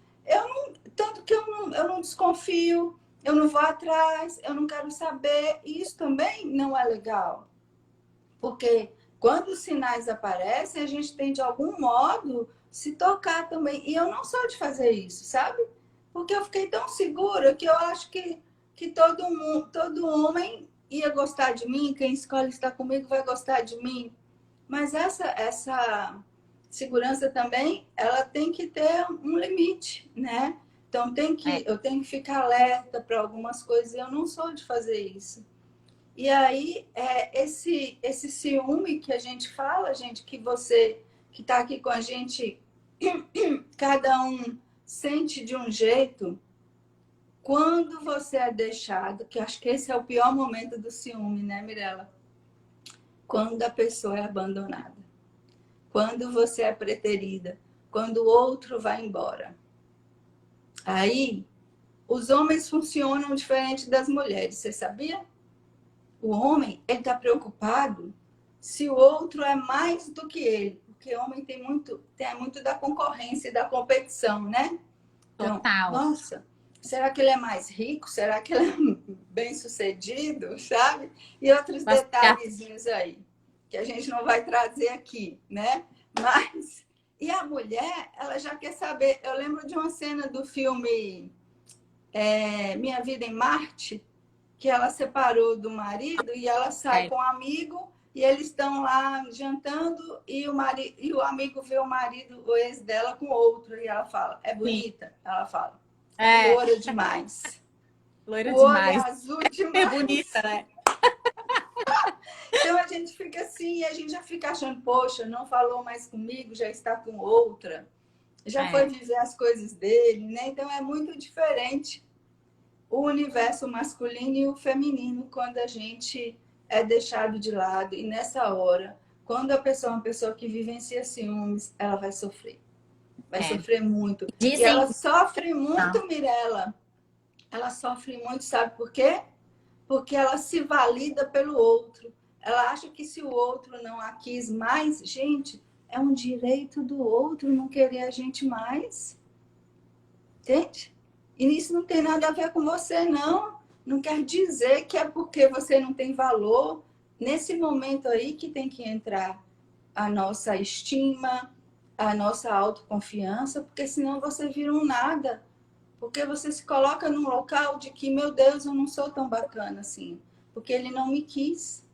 tanto que eu não desconfio, eu não vou atrás, eu não quero saber. E isso também não é legal, porque quando os sinais aparecem, a gente tem de algum modo se tocar também. E eu não sou de fazer isso, sabe? Porque eu fiquei tão segura que eu acho que todo homem ia gostar de mim, quem escolhe estar comigo vai gostar de mim. Mas essa segurança também, ela tem que ter um limite, né? Então é, eu tenho que ficar alerta para algumas coisas. E eu não sou de fazer isso. E aí, esse ciúme que a gente fala, gente, que você que está aqui com a gente, cada um sente de um jeito. Quando você é deixado, que eu acho que esse é o pior momento do ciúme, né, Mirella? Quando a pessoa é abandonada, quando você é preterida, quando o outro vai embora. Aí, os homens funcionam diferente das mulheres, você sabia? O homem, ele está preocupado se o outro é mais do que ele, porque o homem tem muito da concorrência e da competição, né? Então, total. nossa, será que ele é mais rico? Será que ele é bem sucedido, sabe? E outros detalhezinhos aí, que a gente não vai trazer aqui, né? Mas, e a mulher, ela já quer saber. Eu lembro de uma cena do filme Minha Vida em Marte, que ela separou do marido e ela sai É, com um amigo e eles estão lá jantando e o amigo vê o marido, o ex dela com outro, e ela fala, é Sim. bonita? Ela fala, É, loura demais. loira O olho é demais. azul É demais. bonita, né? Então a gente fica assim, e a gente já fica achando, poxa, não falou mais comigo, já está com outra, já foi É, viver as coisas dele, né? Então é muito diferente o universo masculino e o feminino quando a gente é deixado de lado. E nessa hora, quando a pessoa é uma pessoa que vivencia ciúmes, ela vai sofrer. Vai é. sofrer muito. E Dizem. ela sofre Não. muito, Mirella. Ela sofre muito, sabe por quê? Porque ela se valida pelo outro. Ela acha que se o outro não a quis mais, gente, é um direito do outro não querer a gente mais. Entende? E isso não tem nada a ver com você, não. Não quer dizer que é porque você não tem valor. Nesse momento aí que tem que entrar a nossa estima, a nossa autoconfiança, porque senão você vira um nada. Porque você se coloca num local de que, meu Deus, eu não sou tão bacana assim. Porque ele não me quis.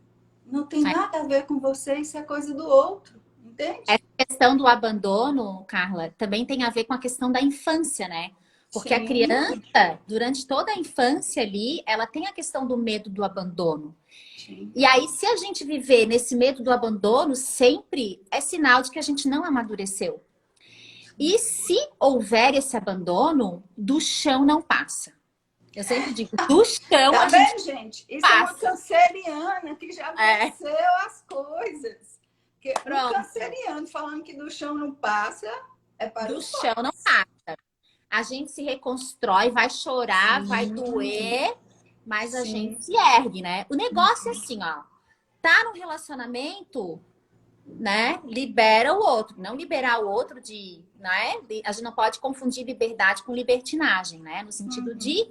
Não tem É. nada a ver com você, isso é coisa do outro. Entende? Essa questão do abandono, Carla, também tem a ver com a questão da infância, né? Porque a Sim, criança, durante toda a infância ali, ela tem a questão do medo do abandono. sim. E aí, se a gente viver nesse medo do abandono, sempre é sinal de que a gente não amadureceu. E se houver esse abandono, do chão não passa. Eu sempre digo, do chão Tá a gente vendo, gente? Isso é uma passa. canceriana que já É, venceu as coisas. Que um pronto. canceriano falando que do chão não passa é para Do os chão não fortes. passa. A gente se reconstrói, vai chorar, vai Sim, doer, mas a gente sim. se ergue, né? O negócio é assim, ó. Tá no relacionamento, né? Libera o outro. Não liberar o outro de, né? A gente não pode confundir liberdade com libertinagem, né? No sentido Uhum. de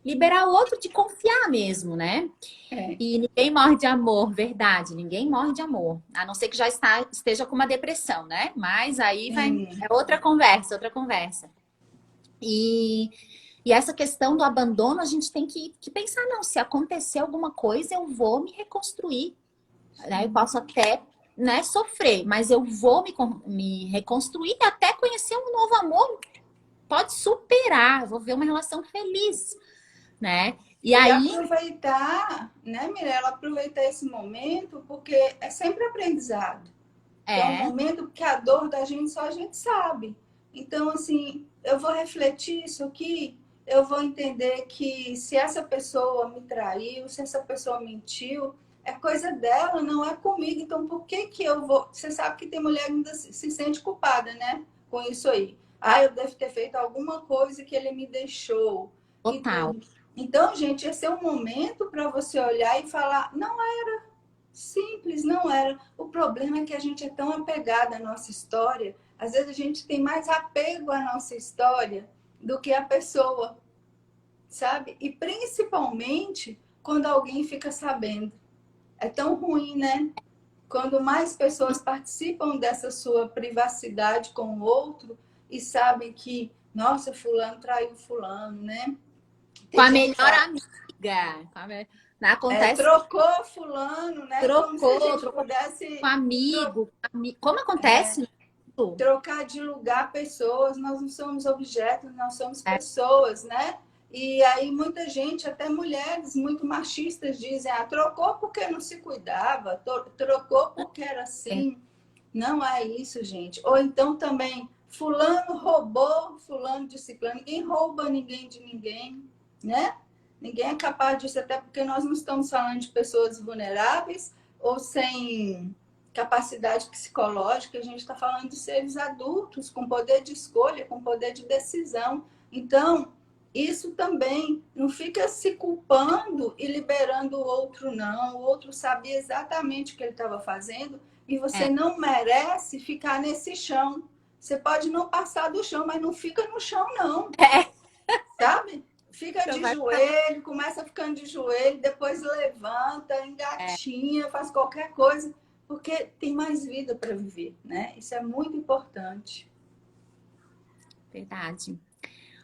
liberar o outro de confiar mesmo, né? É. E ninguém morre de amor, verdade. Ninguém morre de amor. A não ser que já esteja com uma depressão, né? Mas aí vai, Sim. é outra conversa, outra conversa. E, e essa questão do abandono, a gente tem que pensar, não, se acontecer alguma coisa, eu vou me reconstruir. Né? Eu posso até, né, sofrer, mas eu vou me reconstruir até conhecer um novo amor. Pode superar, eu vou ver uma relação feliz, né? E E aí, aproveitar, né, Mirella, aproveitar esse momento, porque é sempre aprendizado. Que é um é, momento que a dor da gente só a gente sabe. Então, assim, eu vou refletir isso aqui, eu vou entender que se essa pessoa me traiu, se essa pessoa mentiu, é coisa dela, não é comigo. Então, por que que eu vou... Você sabe que tem mulher que ainda se sente culpada, né? Com isso aí. Ah, eu devo ter feito alguma coisa que ele me deixou e total. tudo. Então, gente, esse é um momento para você olhar e falar, não, simples, não era. O problema é que a gente é tão apegado à nossa história. Às vezes a gente tem mais apego à nossa história do que a pessoa, sabe? E principalmente quando alguém fica sabendo. É tão ruim, né? Quando mais pessoas participam dessa sua privacidade com o outro e sabem que, nossa, fulano traiu fulano, né? Com Tem a gente que melhor fala, amiga. Acontece, trocou fulano, né? Como se a gente trocou com pudesse amigo. Como acontece? Isso? trocar de lugar pessoas, nós não somos objetos, nós somos É, pessoas, né? E aí muita gente, até mulheres muito machistas, dizem, ah, trocou porque não se cuidava, trocou porque era é. assim. Não é isso, gente. Ou então também, fulano roubou fulano de ciclano. Ninguém rouba ninguém de ninguém, né? Ninguém é capaz disso, até porque nós não estamos falando de pessoas vulneráveis ou sem capacidade psicológica, a gente está falando de seres adultos, com poder de escolha, com poder de decisão. Então, isso também não fica se culpando e liberando o outro, não. O outro sabia exatamente o que ele estava fazendo e você É. não merece ficar nesse chão. Você pode não passar do chão, mas não fica no chão, não. É. Sabe? Fica Então de vai- joelho, começa ficando de joelho, depois levanta, É, engatinha, faz qualquer coisa, porque tem mais vida para viver, né? Isso é muito importante. verdade.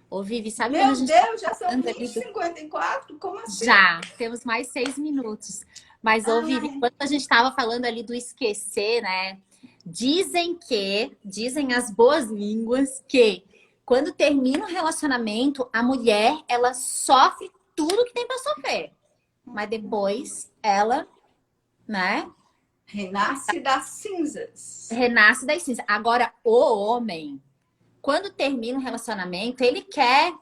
Ô, Vivi, sabe quando a Meu gente tá Deus, já são falando ali 20h54? Como assim? Já, temos mais 6 minutos. Mas, ô, Vivi, Ai, quando a gente estava falando ali do esquecer, né? Dizem as boas línguas que quando termina o relacionamento, a mulher, ela sofre tudo que tem para sofrer. Mas depois ela, né, renasce das cinzas. renasce das cinzas. Agora, o homem, quando termina o relacionamento, ele quer,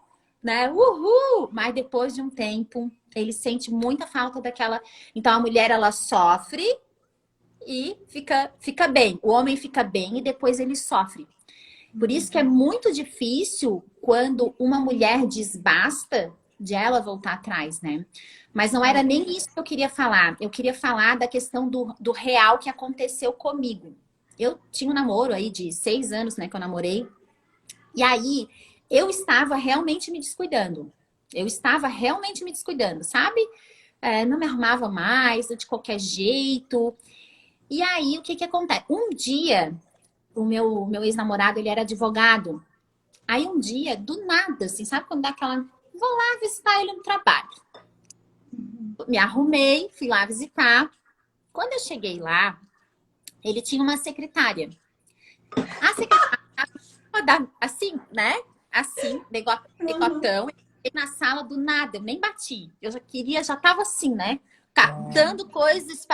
né, uhul, mas depois de um tempo, ele sente muita falta daquela. Então a mulher, ela sofre e fica bem. O homem fica bem e depois ele sofre. Por isso que é muito difícil quando uma mulher diz basta de ela voltar atrás, né? Mas não era nem isso que eu queria falar. Eu queria falar da questão do real que aconteceu comigo. Eu tinha um namoro aí de 6 anos, né? Que eu namorei. E aí eu estava realmente me descuidando. Eu estava realmente me descuidando, sabe? Não me arrumava mais, de qualquer jeito. E aí, o que que acontece? Um dia, o meu ex-namorado, ele era advogado. Aí um dia, do nada, assim, sabe quando dá aquela... Vou lá visitar ele no trabalho. Me arrumei, fui lá visitar. Quando eu cheguei lá, ele tinha uma secretária. A secretária, assim, né? Assim, Uhum. decotão. E na sala, do nada, eu nem bati. Eu já queria, já tava assim, né? Catando coisas,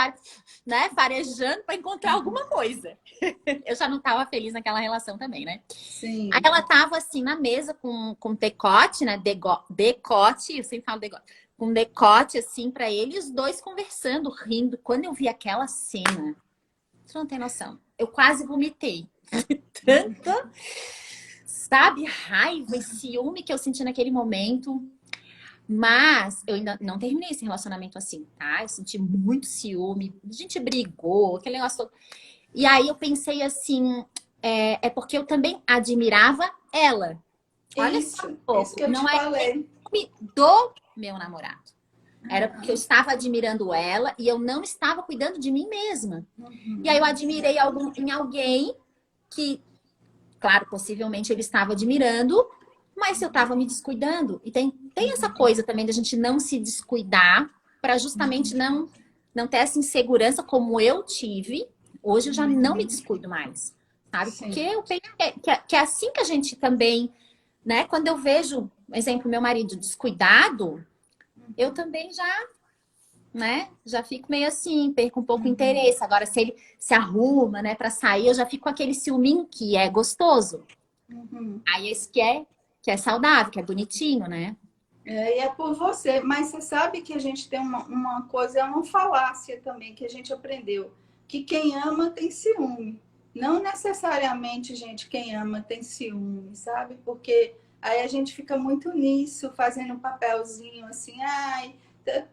né? Farejando para encontrar alguma coisa. Eu já não tava feliz naquela relação também, né? Aí Sim. ela tava assim na mesa com decote, né? Decote, eu sempre falo decote. Com decote assim pra ele, e os dois conversando, rindo. Quando eu vi aquela cena, você não tem noção. Eu quase vomitei. Tanta, sabe, raiva e ciúme que eu senti naquele momento. Mas eu ainda não terminei esse relacionamento assim, tá? Eu senti muito ciúme. A gente brigou, aquele negócio todo. E aí eu pensei assim, é porque eu também admirava ela. Olha só um Isso pouco. que eu te Não é falei. ciúme do meu namorado. Era porque eu estava admirando ela e eu não estava cuidando de mim mesma. E aí eu admirei em alguém que, claro, possivelmente ele estava admirando, mas eu estava me descuidando. E tem essa coisa também da gente não se descuidar para justamente não ter essa insegurança como eu tive. Hoje eu já não me descuido mais, sabe? Porque Sim. eu penso que é assim que a gente também, né? Quando eu vejo, por exemplo, meu marido descuidado, eu também já, né? Já fico meio assim, perco um pouco o interesse. Agora, se ele se arruma, né, para sair, eu já fico com aquele ciúminho que é gostoso. Uhum. Aí esse que é saudável, que é bonitinho, né? E é por você. Mas você sabe que a gente tem uma coisa, é uma falácia também que a gente aprendeu. Que quem ama tem ciúme. Não necessariamente, gente, quem ama tem ciúme, sabe? Porque aí a gente fica muito nisso, fazendo um papelzinho assim, ai,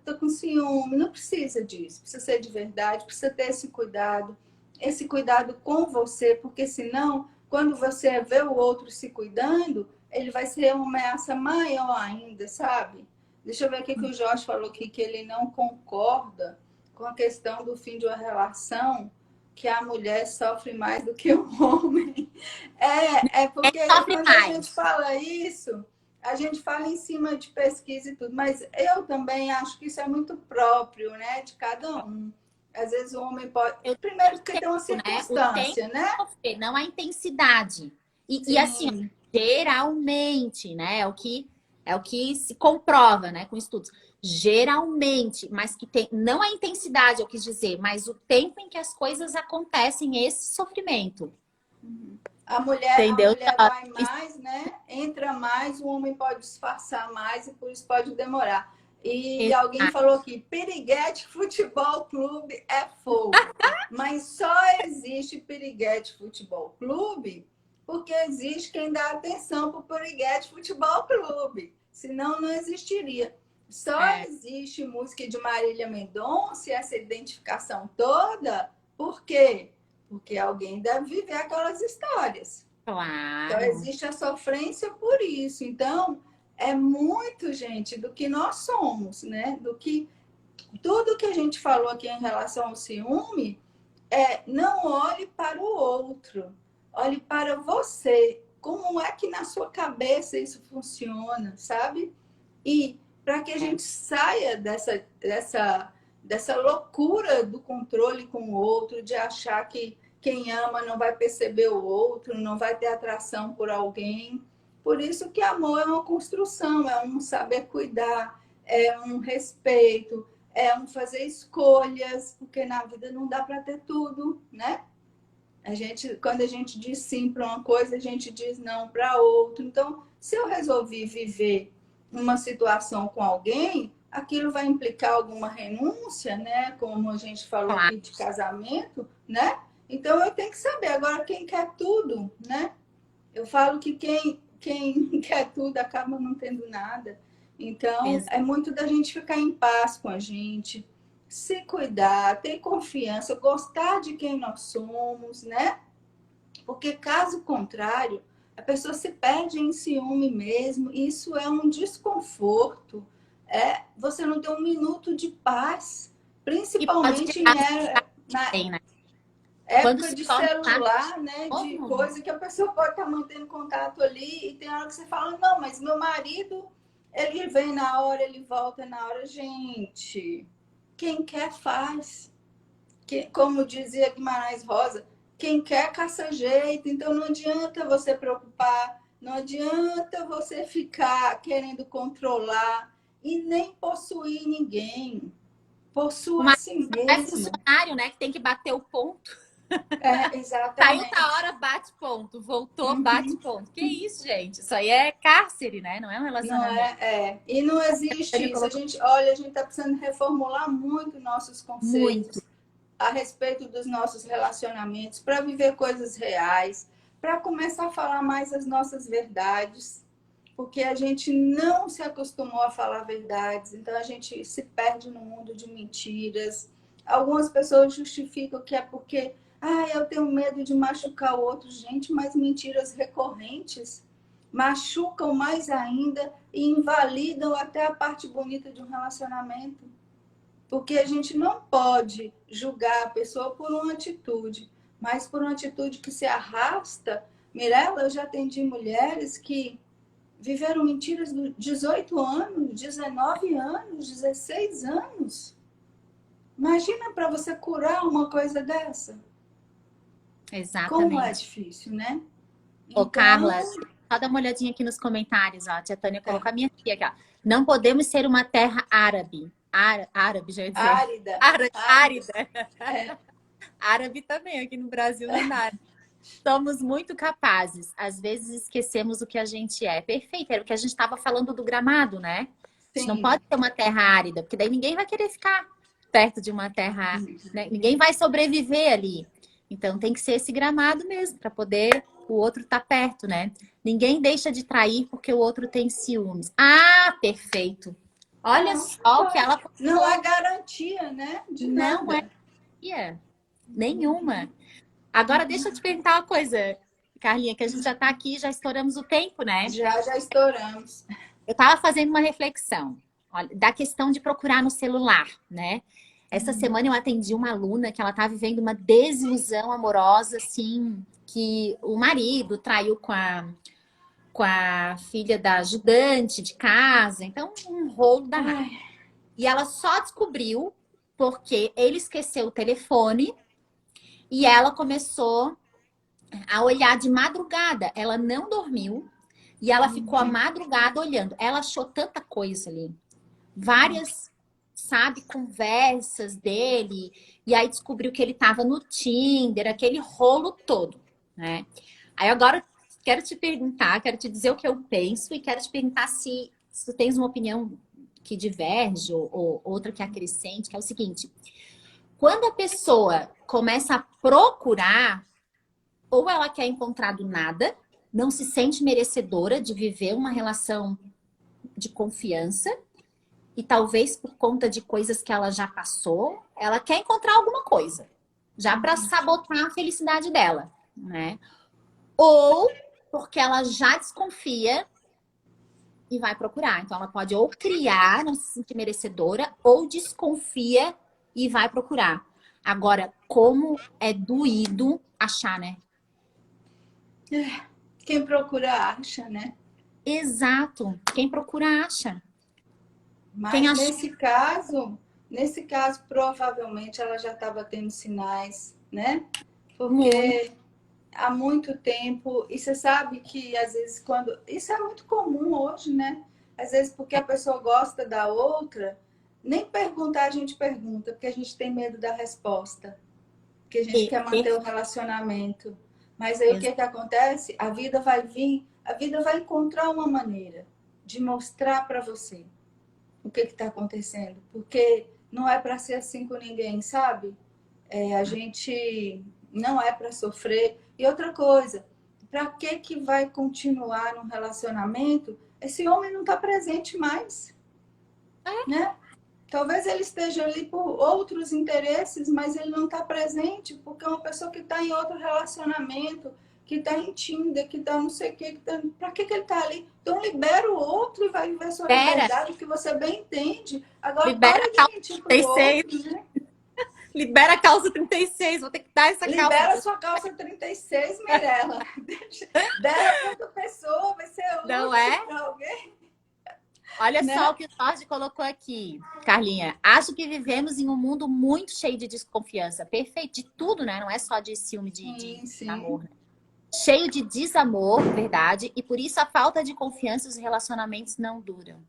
tô com ciúme. Não precisa disso. Precisa ser de verdade, precisa ter esse cuidado com você, porque senão, quando você vê o outro se cuidando, ele vai ser uma ameaça maior ainda, sabe? Deixa eu ver o que o Jorge falou aqui, que ele não concorda com a questão do fim de uma relação, que a mulher sofre mais do que o homem. É Ele porque sofre quando a gente mais. fala isso, a gente fala em cima de pesquisa e tudo, mas eu também acho que isso é muito próprio, né, de cada um. Às vezes o homem pode. Eu Primeiro, porque tem uma tempo, né? O tempo circunstância, né? de sofrer, não a intensidade. E assim, ó, Sim. geralmente, né? É o que se comprova, né? Com estudos. Geralmente, mas que tem. Não a intensidade, eu quis dizer, mas o tempo em que as coisas acontecem, esse sofrimento. A Entendeu? mulher vai mais, né? Entra mais, o homem pode disfarçar mais e por isso pode demorar. E alguém falou aqui, Piriguete Futebol Clube é fogo. Mas só existe Piriguete Futebol Clube porque existe quem dá atenção para o Piriguete Futebol Clube. Senão não existiria. Só É, existe música de Marília Mendonça e essa identificação toda. Por quê? Porque alguém deve viver aquelas histórias. Então, claro. existe a sofrência por isso. Então, é muito, gente, do que nós somos, né? Do que tudo que a gente falou aqui em relação ao ciúme, não olhe para o outro, olhe para você. Como é que na sua cabeça isso funciona, sabe? E para que a É. gente saia dessa loucura do controle com o outro, de achar que quem ama não vai perceber o outro, não vai ter atração por alguém. Por isso que amor é uma construção, é um saber cuidar, é um respeito, é um fazer escolhas, porque na vida não dá para ter tudo, né? Quando a gente diz sim para uma coisa, a gente diz não para outra. Então, se eu resolvi viver uma situação com alguém, aquilo vai implicar alguma renúncia, né? Como a gente falou Claro. aqui de casamento, né? Então, eu tenho que saber. Agora, quem quer tudo, né? Eu falo que quem quer tudo acaba não tendo nada. Então, é muito da gente ficar em paz com a gente, se cuidar, ter confiança, gostar de quem nós somos, né? Porque caso contrário, a pessoa se perde em ciúme mesmo, e isso é um desconforto. Você não tem um minuto de paz, principalmente na época de celular, né? De coisa que a pessoa pode estar mantendo contato ali, e tem hora que você fala, não, mas meu marido, ele vem na hora, ele volta na hora. Gente, quem quer faz. Como dizia Guimarães Rosa, quem quer caça jeito. Então não adianta você preocupar, não adianta você ficar querendo controlar e nem possuir ninguém. Possua a si mesmo. É funcionário, né? Que tem que bater o ponto. Exatamente. Saiu da hora, bate ponto. Voltou, bate ponto. Que isso, gente? Isso aí é cárcere, né? Não é um relacionamento. Não E não existe isso. A gente está precisando reformular muito nossos conceitos a respeito dos nossos relacionamentos, para viver coisas reais, para começar a falar mais as nossas verdades, porque a gente não se acostumou a falar verdades, então a gente se perde no mundo de mentiras. Algumas pessoas justificam que é porque eu tenho medo de machucar o outro. Gente, mas mentiras recorrentes machucam mais ainda e invalidam até a parte bonita de um relacionamento. Porque a gente não pode julgar a pessoa por uma atitude, mas por uma atitude que se arrasta. Mirella, eu já atendi mulheres que viveram mentiras dos 18 anos, 19 anos, 16 anos. Imagina para você curar uma coisa dessa. Exatamente. Como é difícil, né? Ô, Carla, só dá uma olhadinha aqui nos comentários, ó. A tia Tânia colocou a minha aqui, ó. Não podemos ser uma terra árabe. Árabe, já ia dizer. Árida. Árida. Árabe também, aqui no Brasil não dá. Somos muito capazes. Às vezes esquecemos o que a gente é. Perfeito, era o que a gente estava falando do Gramado, né? A gente não pode ter uma terra árida, porque daí ninguém vai querer ficar perto de uma terra, né? Ninguém vai sobreviver ali. Então tem que ser esse Gramado mesmo, para poder o outro estar perto, né? Ninguém deixa de trair porque o outro tem ciúmes. Ah, perfeito. Olha só o que ela... Não é garantia, né? De nada. Não é garantia nenhuma. Agora, deixa eu te perguntar uma coisa, Carlinha, que a gente já está aqui, já estouramos o tempo, né? Já estouramos. Eu estava fazendo uma reflexão, olha, da questão de procurar no celular, né? Essa semana eu atendi uma aluna que ela tá vivendo uma desilusão amorosa, assim, que o marido traiu com a filha da ajudante de casa, então um rolo danado. E ela só descobriu porque ele esqueceu o telefone e ela começou a olhar de madrugada. Ela não dormiu e ela ficou a madrugada olhando. Ela achou tanta coisa ali. Várias, sabe, conversas dele. E aí descobriu que ele estava no Tinder, aquele rolo todo, né? Aí agora quero te perguntar, quero te dizer o que eu penso e quero te perguntar se tu tens uma opinião que diverge ou outra que acrescente, que é o seguinte. Quando a pessoa começa a procurar, ou ela quer encontrar do nada, não se sente merecedora de viver uma relação de confiança, e talvez por conta de coisas que ela já passou, ela quer encontrar alguma coisa, já para sabotar a felicidade dela, né? Ou porque ela já desconfia e vai procurar. Então ela pode ou criar, não se sentir merecedora, ou desconfia e vai procurar. Agora, como é doído achar, né? Quem procura acha, né? Exato. Quem procura acha. Mas nesse caso, Nesse caso, provavelmente ela já estava tendo sinais, né? Muito. Porque há muito tempo, e você sabe que às vezes quando. Isso é muito comum hoje, né? Às vezes porque a pessoa gosta da outra, nem perguntar a gente pergunta, porque a gente tem medo da resposta, porque a gente E, quer manter o relacionamento. Mas aí o que e- que acontece? A vida vai vir, a vida vai encontrar uma maneira de mostrar para você o que está acontecendo, porque não é para ser assim com ninguém, sabe? A gente não é para sofrer. E outra coisa, para que vai continuar num relacionamento? Esse homem não está presente mais, né? Talvez ele esteja ali por outros interesses, mas ele não está presente porque é uma pessoa que está em outro relacionamento, que está em Tinder, que está não sei o que, tá... para que ele está ali? Então libera o outro e vai viver sua libera, liberdade, que você bem entende. Agora libera para a de calça mentir para o 36. outro, né? Libera a calça 36. Vou ter que dar essa calça. Libera sua calça 36, Mirella. Dera para outra pessoa, vai ser Não útil é? para alguém, Olha só né? o que o Jorge colocou aqui, Carlinha. Acho que vivemos em um mundo muito cheio de desconfiança. Perfeito, de tudo, né? Não é só de ciúme, de Sim, sim. amor. Né? Cheio de desamor, verdade. E por isso a falta de confiança, os relacionamentos não duram.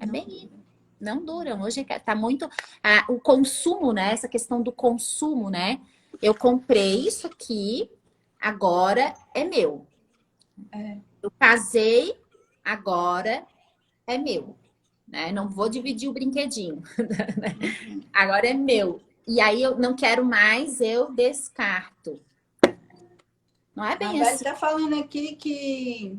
É Não bem dura. isso. Não duram. Hoje tá muito. O consumo, né? Essa questão do consumo, né? Eu comprei isso aqui, agora é meu. É. Eu casei, agora é meu. Né? Não vou dividir o brinquedinho. Agora é meu. E aí eu não quero mais, eu descarto. Não é A bem Beli assim. está falando aqui que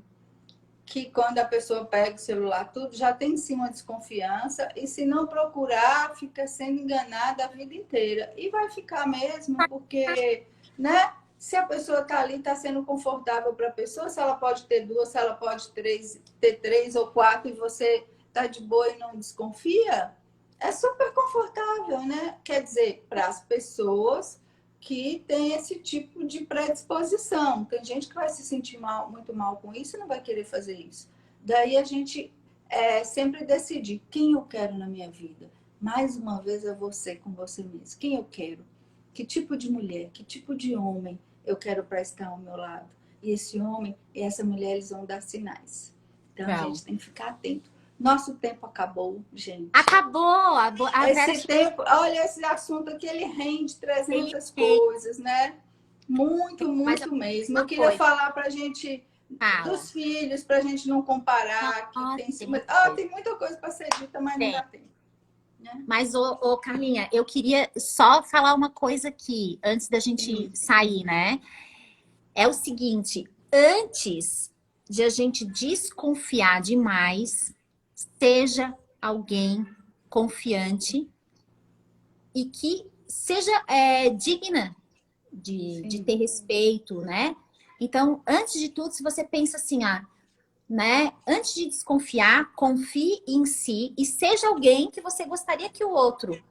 quando a pessoa pega o celular, tudo já tem sim uma desconfiança, e se não procurar, fica sendo enganada a vida inteira. E vai ficar mesmo, porque, né? Se a pessoa está ali, está sendo confortável para a pessoa, se ela pode ter duas, se ela pode ter três ou quatro, e você está de boa e não desconfia, é super confortável, né? Quer dizer, para as pessoas que tem esse tipo de predisposição. Tem gente que vai se sentir mal, muito mal com isso e não vai querer fazer isso. Daí a gente sempre decidir quem eu quero na minha vida. Mais uma vez é você com você mesmo. Quem eu quero? Que tipo de mulher? Que tipo de homem eu quero para estar ao meu lado? E esse homem e essa mulher, eles vão dar sinais. Então a Não. gente tem que ficar atento. Nosso tempo acabou, gente. Acabou! A Vera Esse tempo, olha, esse assunto aqui, ele rende ele 300 tem. coisas, né? Muito, Mas muito mesmo. Eu uma queria coisa, falar para a gente fala. dos filhos, para a gente não comparar, que Nossa, tem, tem muita coisa. tem muita coisa para ser dita, mas não Tem. dá tempo, né? Mas, Carlinha, eu queria só falar uma coisa aqui, antes da gente Sim, sair, né? É o seguinte, antes de a gente desconfiar demais, seja alguém confiante e que seja digna de sim. ter respeito, né? Então, antes de tudo, se você pensa assim, né? Antes de desconfiar, confie em si e seja alguém que você gostaria que o outro,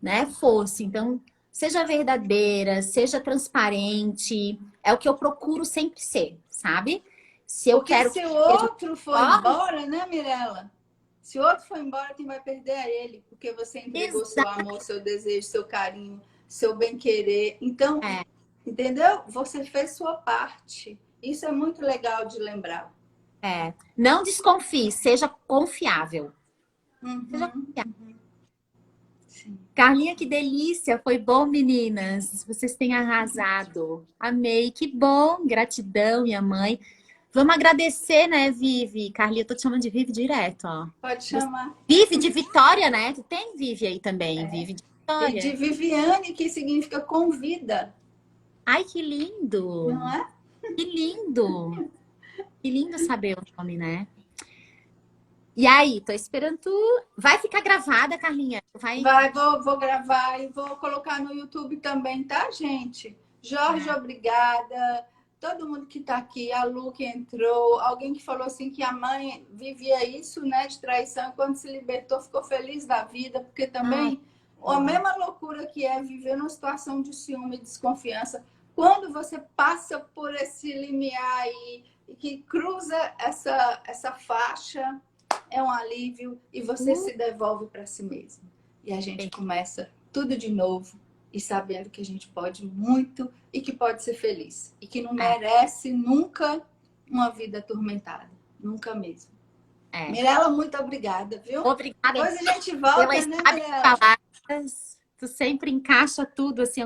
né, fosse. Então, seja verdadeira, seja transparente. É o que eu procuro sempre ser, sabe? Se eu Porque quero que se o seja outro for melhor, embora, né, Mirella? Se o outro for embora, quem vai perder é ele, porque você entregou seu exato. amor, seu desejo, seu carinho, seu bem-querer. Então, É, entendeu? Você fez sua parte. Isso é muito legal de lembrar. não desconfie, seja confiável. Seja Uhum, confiável. sim. Carlinha, que delícia! Foi bom, meninas. Vocês têm arrasado. Amei, que bom. Gratidão, minha mãe. Vamos agradecer, né, Vivi? Carlinha, eu tô te chamando de Vivi direto, ó. Pode chamar. Vivi de Vitória, né? Tu tem Vivi aí também, Vivi de E de Vitória. Viviane, que significa convida, Ai, que lindo! não é? Que lindo! Que lindo saber o nome, né? E aí, tô esperando tu. Vai ficar gravada, Carlinha? Vai. Vou gravar e vou colocar no YouTube também, tá, gente? Jorge, Ah, obrigada. Todo mundo que tá aqui, a Lu que entrou, alguém que falou assim que a mãe vivia isso, né, de traição, e quando se libertou ficou feliz da vida, porque ai, também a mesma loucura que é viver numa situação de ciúme e desconfiança, quando você passa por esse limiar aí, e que cruza essa faixa, é um alívio e você uh, se devolve para si mesmo. e a gente começa tudo de novo e sabendo que a gente pode muito e que pode ser feliz. E que não merece nunca uma vida atormentada. Nunca mesmo. Mirela, muito obrigada, viu? Obrigada Depois a gente volta, pelas né, sábias Mirela? palavras. Tu sempre encaixa tudo assim.